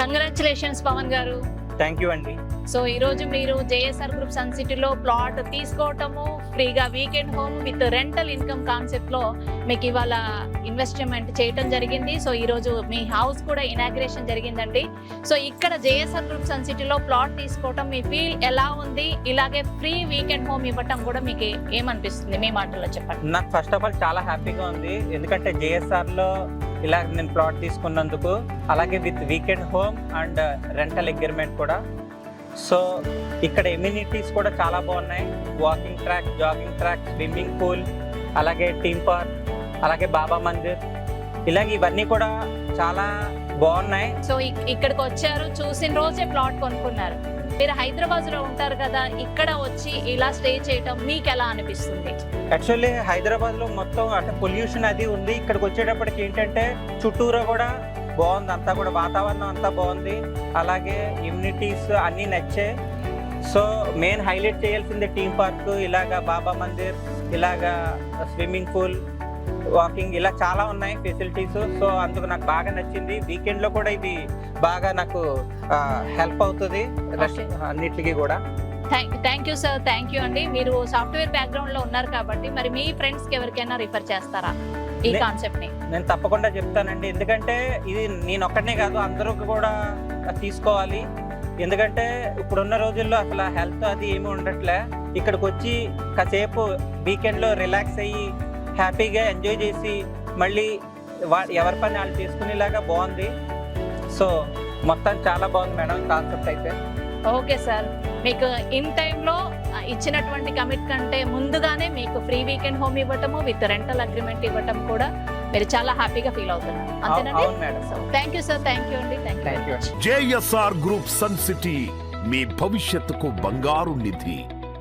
Congratulations Pawan గారు. Thank you అండి. So ఈ రోజు మీరు జేఎస్ఆర్ గ్రూప్ సన్ సిటీలో ప్లాట్ తీసుకోవటము, ఫ్రీగా weekend home with rental income concept లో మీకు ఇవాళ ఇన్వెస్ట్మెంట్ చేయటం జరిగింది. సో ఈ రోజు మీ హౌస్ కూడా ఇనాగ్రేషన్ జరిగిందండి. సో ఇక్కడ జేఎస్ఆర్ గ్రూప్ సన్ సిటీలో ప్లాట్ తీసుకోవటం మీ ఫీల్ ఎలా ఉంది? ఇలాగే ఫ్రీ వీకెండ్ హోమ్ ఇవ్వటం కూడా మీకు ఏమనిపిస్తుంది? మీ మాటల్లో చెప్పండి. నాకు ఫస్ట్ ఆఫ్ ఆల్ చాలా హ్యాపీగా ఉంది, ఎందుకంటే జేఎస్ఆర్ లో ఇలా నేను ప్లాట్ తీసుకున్నందుకు, అలాగే with weekend home and rental agreement కూడా. సో ఇక్కడ ఎమ్యూనిటీస్ కూడా చాలా బాగున్నాయి. Walking track, jogging track, swimming pool, అలాగే థీమ్ పార్క్, అలాగే బాబా మందిర్, ఇలాగ ఇవన్నీ కూడా చాలా బాగున్నాయి. సో ఇక్కడికి వచ్చారు, చూసిన రోజే ప్లాట్ కొనుక్కున్నారు. మీరు హైదరాబాద్ లో ఉంటారు కదా, ఇక్కడ వచ్చి ఇలా స్టే చేయటం మీకు ఎలా అనిపిస్తుంది? యాక్చువల్లీ హైదరాబాద్ లో మొత్తం అంటే పొల్యూషన్ అది ఉంది. ఇక్కడికి వచ్చేటప్పటికి ఏంటంటే చుట్టూరా కూడా బాగుంది, అంతా కూడా వాతావరణం అంతా బాగుంది, అలాగే ఇమ్యూనిటీస్ అన్నీ నచ్చాయి. సో మెయిన్ హైలైట్ చేయాల్సింది థీమ్ పార్క్, ఇలాగా బాబా మందిర్, ఇలాగా స్విమ్మింగ్ పూల్, వాకింగ్, ఇలా చాలా ఉన్నాయి ఫెసిలిటీస్. సో అందుకు నాకు బాగా నచ్చింది. వీకెండ్ లో కూడా ఇది బాగా నాకు హెల్ప్ అవుతుంది అన్నిటికీ కూడా. Thank you sir, thank you అండి. మీరు సాఫ్ట్వేర్ బ్యాక్గ్రౌండ్ లో ఉన్నారు కాబట్టి మరి మీ ఫ్రెండ్స్ కి ఎవరికైనా రిఫర్ చేస్తారా ఈ కాన్సెప్ట్ ని? నేను తప్పకుండా చెప్తానండి, ఎందుకంటే ఇది నేను ఒక్కడనే కాదు, అందరూ కూడా తీసుకోవాలి. ఎందుకంటే ఇప్పుడున్న రోజుల్లో అసలు హెల్త్ అది ఏమీ ఉండట్లే. ఇక్కడికి వచ్చి కాసేపు వీకెండ్లో రిలాక్స్ అయ్యి హ్యాపీగా ఎంజాయ్ చేసి మళ్ళీ ఎవరి పని వాళ్ళు చేసుకునేలాగా బాగుంది. సో మొత్తం చాలా బాగుంది మేడం కాన్సెప్ట్ అయితే. ఓకే సార్, మీకు ఇన్ టైంలో ఇచ్చినటువంటి కమిట్ కంటే ముందుగానే మీకు ఫ్రీ వీకెండ్ హోమ్ ఇవ్వటము విత్ రెంటల్ అగ్రిమెంట్ ఇవ్వటం కూడా మీరు చాలా హ్యాపీగా ఫీల్ అవుతున్నారు, అంతేనండి? Thank you sir, thank you అండి, thank you. JSR group Sun City, మీ భవిష్యత్తుకు బంగారు నిధి.